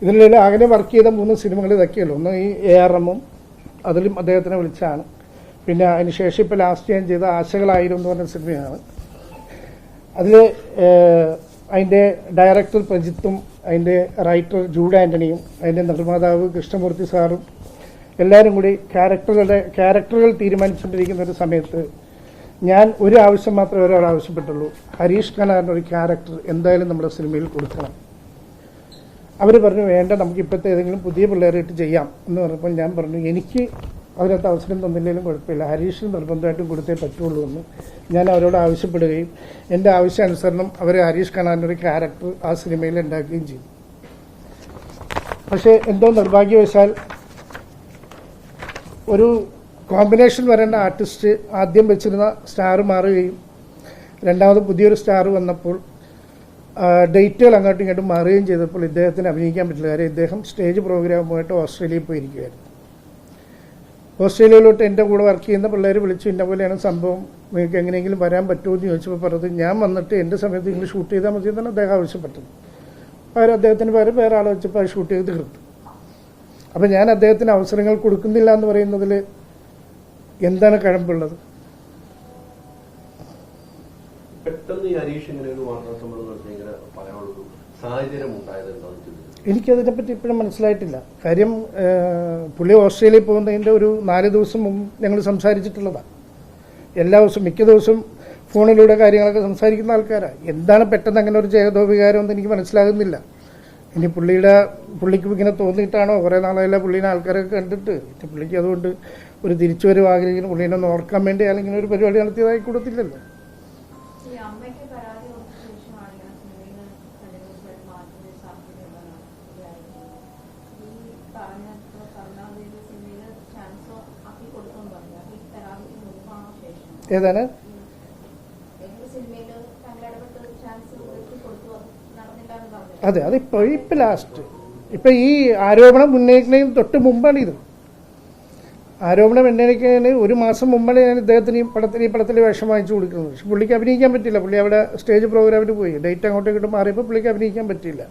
ഇതിൽ അങ്ങനെ വർക്ക് ചെയ്ത 3 സിനിമകൾ ഇതൊക്കെയുള്ളൂ. ഒന്ന് ഈ ARM അതിലും അദ്ദേഹത്തിനെ വിളിച്ചാണ്. പിന്നെ അതിനുശേഷം ഇപ്പോൾ ലാസ്റ്റ് ഞാൻ ചെയ്ത ആശകളായിരം എന്ന് പറഞ്ഞ സിനിമയാണ്. അതിൽ അതിൻ്റെ ഡയറക്ടർ പ്രജിത്തും അതിൻ്റെ റൈറ്റർ ജൂഡ് ആൻ്റണിയും അതിൻ്റെ നിർമ്മാതാവ് കൃഷ്ണമൂർത്തി സാറും എല്ലാവരും കൂടി ക്യാരക്ടറുകൾ തീരുമാനിച്ചുകൊണ്ടിരിക്കുന്ന ഒരു സമയത്ത് ഞാൻ ഒരു ആവശ്യം മാത്രമേ ഒരാൾ ആവശ്യപ്പെട്ടുള്ളൂ. ഹരീഷ് ഖനാറിൻ്റെ ഒരു ക്യാരക്ടർ എന്തായാലും നമ്മുടെ സിനിമയിൽ കൊടുക്കണം. അവർ പറഞ്ഞു വേണ്ട, നമുക്ക് ഇപ്പോഴത്തെ ഏതെങ്കിലും പുതിയ പിള്ളേരായിട്ട് ചെയ്യാം എന്ന് പറഞ്ഞപ്പോൾ ഞാൻ പറഞ്ഞു എനിക്ക് അതിനകത്ത് അവസരം തന്നില്ലെങ്കിലും കുഴപ്പമില്ല, ഹരീഷിന് നിർബന്ധമായിട്ടും കൊടുത്തേ പറ്റുള്ളൂ എന്ന് ഞാൻ അവരോട് ആവശ്യപ്പെടുകയും എൻ്റെ ആവശ്യാനുസരണം അവർ ഹരീഷ് ഖനാറിൻ്റെ ഒരു ക്യാരക്ടർ ആ സിനിമയിൽ ഉണ്ടാക്കുകയും ചെയ്തു. പക്ഷേ എന്തോ നിർഭാഗ്യവശാൽ ഒരു കോമ്പിനേഷൻ വരേണ്ട ആർട്ടിസ്റ്റ് ആദ്യം വെച്ചിരുന്ന സ്റ്റാർ മാറുകയും രണ്ടാമത് പുതിയൊരു സ്റ്റാർ വന്നപ്പോൾ ഡേറ്റുകൾ അങ്ങോട്ടും ഇങ്ങോട്ടും മാറുകയും ചെയ്തപ്പോൾ ഇദ്ദേഹത്തിന് അഭിനയിക്കാൻ പറ്റില്ല. കാര്യം ഇദ്ദേഹം സ്റ്റേജ് പ്രോഗ്രാമുമായിട്ട് ഓസ്ട്രേലിയയിൽ പോയിരിക്കുകയായിരുന്നു. ഓസ്ട്രേലിയയിലോട്ട് എൻ്റെ കൂടെ വർക്ക് ചെയ്യുന്ന പിള്ളേർ വിളിച്ചു, ഇന്ന പോലെയാണ് സംഭവം, നിങ്ങൾക്ക് എങ്ങനെയെങ്കിലും വരാൻ പറ്റുമോ എന്ന് ചോദിച്ചപ്പോൾ പറഞ്ഞത് ഞാൻ വന്നിട്ട് എൻ്റെ സമയത്ത് നിങ്ങൾ ഷൂട്ട് ചെയ്താൽ മതി എന്നാണ് അദ്ദേഹം ആവശ്യപ്പെട്ടത്. പകരം അദ്ദേഹത്തിന് പകരം വേറെ ആളെ വെച്ചപ്പോൾ അത് ഷൂട്ട് ചെയ്ത് തീർത്തു. അപ്പം ഞാൻ അദ്ദേഹത്തിന് അവസരങ്ങൾ കൊടുക്കുന്നില്ല എന്ന് പറയുന്നതിൽ എന്താണ് കഴമ്പുള്ളത്? എനിക്കതിനെപ്പറ്റി ഇപ്പോഴും മനസ്സിലായിട്ടില്ല. കാര്യം പുള്ളി ഓസ്ട്രേലിയയിൽ പോകുന്നതിൻ്റെ ഒരു 4 ദിവസം മുമ്പ് ഞങ്ങൾ സംസാരിച്ചിട്ടുള്ളതാണ്. എല്ലാ ദിവസവും മിക്ക ദിവസവും ഫോണിലൂടെ കാര്യങ്ങളൊക്കെ സംസാരിക്കുന്ന ആൾക്കാരാണ്. എന്താണ് പെട്ടെന്ന് അങ്ങനെ ഒരു ചേതോവികാരം എന്ന് എനിക്ക് മനസ്സിലാകുന്നില്ല. ഇനി പുള്ളിക്ക് ഇങ്ങനെ തോന്നിയിട്ടാണോ? കുറേ നാളായല്ല പുള്ളീനെ ആൾക്കാരൊക്കെ കണ്ടിട്ട്. പുള്ളിക്ക് അതുകൊണ്ട് ഒരു തിരിച്ചുവരവ് ആഗ്രഹിക്കുന്നു. പുള്ളീനെ ഒന്ന് ഓർക്കാൻ വേണ്ടി അല്ലെങ്കിൽ ഒരു പരിപാടി നടത്തിയതായി കൊടുത്തില്ലല്ലോ. ഏതാണ്? അതെ, അതിപ്പോൾ ലാസ്റ്റ് ഇപ്പം ഈ ആരോപണം ഉന്നയിക്കുന്നതിന് തൊട്ട് മുമ്പാണ് ഇത്. ആരോപണം ഉന്നയിക്കുന്നതിന് 1 മാസം മുമ്പാണ് ഞാൻ ഇദ്ദേഹത്തിന് ഈ പടത്തിൽ വേഷം വാങ്ങിച്ചു കൊടുക്കുന്നത്. പക്ഷെ പുള്ളിക്ക് അഭിനയിക്കാൻ പറ്റില്ല. പുള്ളി അവിടെ സ്റ്റേജ് പ്രോഗ്രാമിന് പോയി. ഡേറ്റ് അങ്ങോട്ടും ഇങ്ങോട്ടും മാറിയപ്പോൾ പുള്ളിക്ക് അഭിനയിക്കാൻ പറ്റില്ല.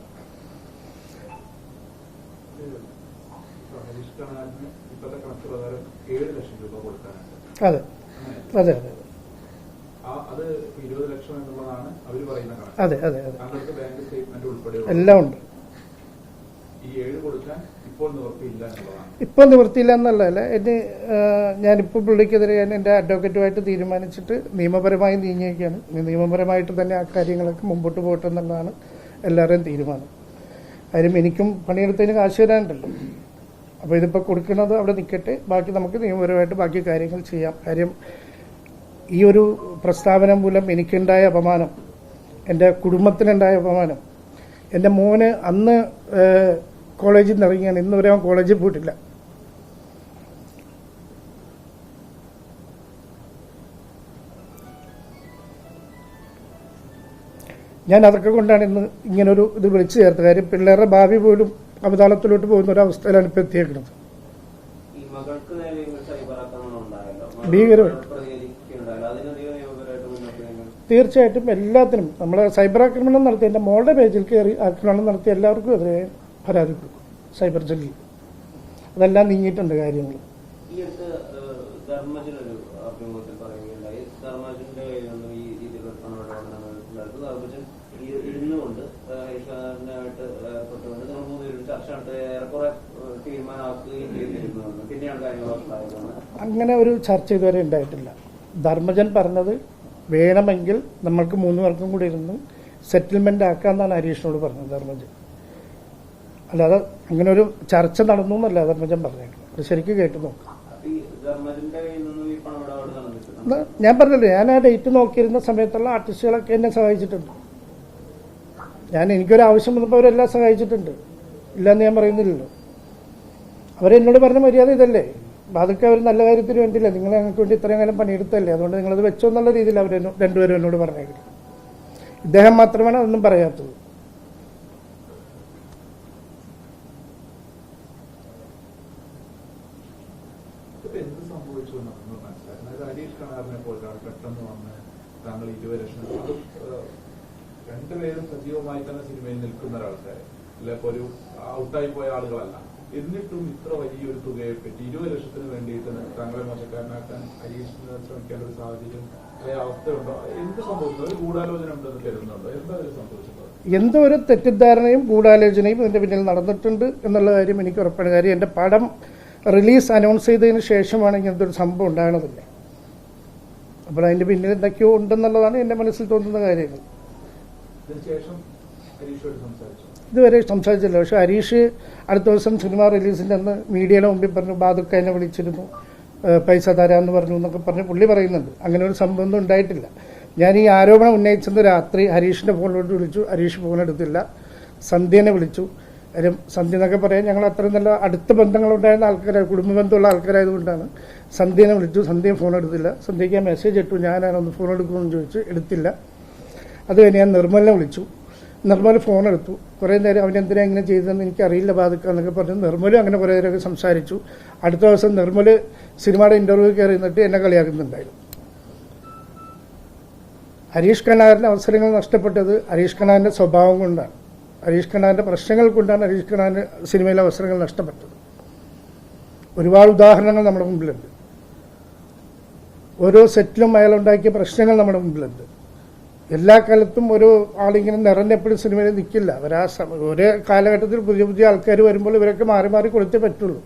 അതെ അതെ അതെ അതെ അതെ അതെ എല്ലാം ഉണ്ട്. ഇപ്പോൾ നിവൃത്തിയില്ല എന്നല്ല, ഞാനിപ്പോൾ പുള്ളിക്കെതിരെ ഞാൻ എൻ്റെ അഡ്വക്കേറ്റുമായിട്ട് തീരുമാനിച്ചിട്ട് നിയമപരമായി നീങ്ങിയൊക്കെയാണ്. നിയമപരമായിട്ട് തന്നെ ആ കാര്യങ്ങളൊക്കെ മുമ്പോട്ട് പോകട്ടെ എന്നുള്ളതാണ് എല്ലാവരുടെയും തീരുമാനം. കാര്യം എനിക്കും പണിയെടുത്തതിന് കാശ് തരാനുണ്ടല്ലോ. അപ്പോൾ ഇതിപ്പോൾ കൊടുക്കുന്നത് അവിടെ നിൽക്കട്ടെ, ബാക്കി നമുക്ക് നിയമപരമായിട്ട് ബാക്കി കാര്യങ്ങൾ ചെയ്യാം. കാര്യം ഈ ഒരു പ്രസ്താവന മൂലം എനിക്കുണ്ടായ അപമാനം, എൻ്റെ കുടുംബത്തിനുണ്ടായ അപമാനം, എൻ്റെ മോന് അന്ന് കോളേജിൽ നിന്ന് ഇറങ്ങിയാണ്, ഇന്ന് വരെ അവൻ കോളേജിൽ പോയിട്ടില്ല. ഞാൻ അതൊക്കെ കൊണ്ടാണ് ഇന്ന് ഇങ്ങനൊരു ഇത് വിളിച്ചു ചേർത്തത്. കാര്യം പിള്ളേരുടെ ഭാവി പോലും അവതാളത്തിലോട്ട് പോകുന്ന ഒരു അവസ്ഥയിലാണ് ഇപ്പോൾ എത്തിയേക്കുന്നത്. ഭീകരമായിട്ട് തീർച്ചയായിട്ടും എല്ലാത്തിനും നമ്മൾ സൈബർ ആക്രമണം നടത്തി എൻ്റെ മോളുടെ പേജിൽ കയറി ആക്രമണം നടത്തി എല്ലാവർക്കും എതിരെ പരാതി കൊടുക്കും സൈബർ ജെല്ലിൽ. അതെല്ലാം നീങ്ങിയിട്ടുണ്ട് കാര്യങ്ങൾ. അങ്ങനെ ഒരു ചർച്ച ഇതുവരെ ഉണ്ടായിട്ടില്ല. ധർമ്മജൻ പറഞ്ഞത് വേണമെങ്കിൽ നമ്മൾക്ക് 3 പേർക്കും കൂടി ഇരുന്ന് സെറ്റിൽമെന്റ് ആക്കാമെന്നാണ് ഹരീഷിനോട് പറഞ്ഞത് ധർമ്മജൻ. അല്ലാതെ അങ്ങനെ ഒരു ചർച്ച നടന്നു എന്നല്ല ധർമ്മജൻ പറഞ്ഞേക്കുന്നത്. അത് ശരിക്കും കേട്ടു നോക്കാം. ഞാൻ പറഞ്ഞല്ലോ, ഞാൻ ആ ഡേറ്റ് നോക്കിയിരുന്ന സമയത്തുള്ള ആർട്ടിസ്റ്റുകളൊക്കെ എന്നെ സഹായിച്ചിട്ടുണ്ട്. എനിക്കൊരു ആവശ്യം വന്നപ്പോൾ അവരെല്ലാം സഹായിച്ചിട്ടുണ്ട്. ഇല്ലയെന്ന് ഞാൻ പറയുന്നില്ലല്ലോ. അവരെന്നോട് പറഞ്ഞ മര്യാദ ഇതല്ലേ, അതൊക്കെ അവർ നല്ല കാര്യത്തിന് വേണ്ടിയില്ല, നിങ്ങൾ ഞങ്ങൾക്ക് വേണ്ടി ഇത്രയും കാലം പണിയെടുത്തല്ലേ, അതുകൊണ്ട് നിങ്ങളത് വെച്ചോ എന്നുള്ള രീതിയിൽ അവർ രണ്ടുപേരും എന്നോട് പറഞ്ഞേക്കില്ല. ഇദ്ദേഹം മാത്രമാണ് അതൊന്നും പറയാത്തത്. രണ്ടുപേരും സജീവമായി തന്നെ സിനിമയിൽ നിൽക്കുന്ന ഒരാൾക്കാരെ, അല്ല ഇപ്പോൾ ഒരു ഔട്ടായി പോയ ആളുകളല്ല. എന്നിട്ടും ഇത്ര വലിയൊരു തുകയെ പറ്റി 20 ലക്ഷത്തിന് വേണ്ടിയിട്ട് താങ്കളെ മോശക്കാരനാക്കാൻ ഹരീഷ് ശ്രമിക്കേണ്ട ഒരു സാഹചര്യം അവസ്ഥയുണ്ടോ? എന്ത് സംഭവിച്ചത്? ഒരു ഗൂഢാലോചന ഉണ്ടെന്ന് കരുതുന്നുണ്ടോ? എന്താ ഒരു സംഭവിച്ചത്? എന്തോ ഒരു തെറ്റിദ്ധാരണയും ഗൂഢാലോചനയും ഇതിന്റെ പിന്നിൽ നടന്നിട്ടുണ്ട് എന്നുള്ള കാര്യം എനിക്ക് ഉറപ്പാണ്. കാര്യം എന്റെ പടം റിലീസ് അനൗൺസ് ചെയ്തതിന് ശേഷമാണ് ഇങ്ങനത്തെ ഒരു സംഭവം ഉണ്ടാകണതില്ലേ. അപ്പോൾ അതിന്റെ പിന്നിൽ എന്തൊക്കെയോ ഉണ്ടെന്നുള്ളതാണ് എന്റെ മനസ്സിൽ തോന്നുന്ന കാര്യങ്ങൾ. ഇതുവരെ സംസാരിച്ചില്ല. പക്ഷെ ഹരീഷ് അടുത്ത ദിവസം സിനിമ റിലീസിന്റെ അന്ന് മീഡിയയുടെ മുമ്പിൽ പറഞ്ഞു, ബാദുക്ക എന്നെ വിളിച്ചിരുന്നു, പൈസ തരാമെന്ന് പറഞ്ഞു എന്നൊക്കെ പറഞ്ഞ് പുള്ളി പറയുന്നുണ്ട്. അങ്ങനെ ഒരു സംഭവമൊന്നും ഉണ്ടായിട്ടില്ല. ഞാൻ ഈ ആരോപണം ഉന്നയിച്ചത് രാത്രി ഹരീഷിന്റെ ഫോണിലോട്ട് വിളിച്ചു. ഹരീഷ് ഫോൺ എടുത്തില്ല. സന്ധ്യനെ വിളിച്ചു. കാര്യം സന്ധ്യ എന്നൊക്കെ പറയാൻ ഞങ്ങൾ അത്രയും നല്ല അടുത്ത ബന്ധങ്ങളുണ്ടായിരുന്ന ആൾക്കാരാണ്, കുടുംബ ബന്ധമുള്ള ആൾക്കാരായതുകൊണ്ടാണ്. സന്ധ്യനെ വിളിച്ചു. സന്ധ്യ ഫോൺ എടുത്തില്ല. സന്ധ്യയ്ക്ക് ഞാൻ മെസ്സേജ് ഇട്ടു, ഞാനാണൊന്ന് ഫോൺ എടുക്കുമെന്ന് ചോദിച്ചു, എടുത്തില്ല. അത് കഴിഞ്ഞ് ഞാൻ നിർമ്മലിനെ വിളിച്ചു. നിർമ്മൽ ഫോൺ എടുത്തു. കുറേ നേരം അവനെന്തിനാ ഇങ്ങനെ ചെയ്തതെന്ന് എനിക്കറിയില്ല ബാധിക്കുക എന്നൊക്കെ പറഞ്ഞു. നിർമ്മലും അങ്ങനെ കുറേ നേരമൊക്കെ സംസാരിച്ചു. അടുത്ത ദിവസം നിർമ്മൽ സിനിമയുടെ ഇന്റർവ്യൂ കയറി നിന്നിട്ട് എന്നെ കളിയാക്കുന്നുണ്ടായിരുന്നു. ഹരീഷ് കണാറിന്റെ അവസരങ്ങൾ നഷ്ടപ്പെട്ടത് ഹരീഷ് കണാറിന്റെ സ്വഭാവം കൊണ്ടാണ്, ഹരീഷ് കണാറിന്റെ പ്രശ്നങ്ങൾ കൊണ്ടാണ് ഹരീഷ് കണാറിന്റെ സിനിമയിലെ അവസരങ്ങൾ നഷ്ടപ്പെട്ടത്. ഒരുപാട് ഉദാഹരണങ്ങൾ നമ്മുടെ മുമ്പിലുണ്ട്. ഓരോ സെറ്റിലും അയാളുണ്ടാക്കിയ പ്രശ്നങ്ങൾ നമ്മുടെ മുമ്പിലുണ്ട്. എല്ലാ കാലത്തും ഒരു ആളിങ്ങനെ നിറഞ്ഞെപ്പോഴും സിനിമയിൽ നിൽക്കില്ല. ഒരേ കാലഘട്ടത്തിൽ പുതിയ പുതിയ ആൾക്കാർ വരുമ്പോൾ ഇവരൊക്കെ മാറി മാറി കൊടുത്തേ പറ്റുള്ളൂ.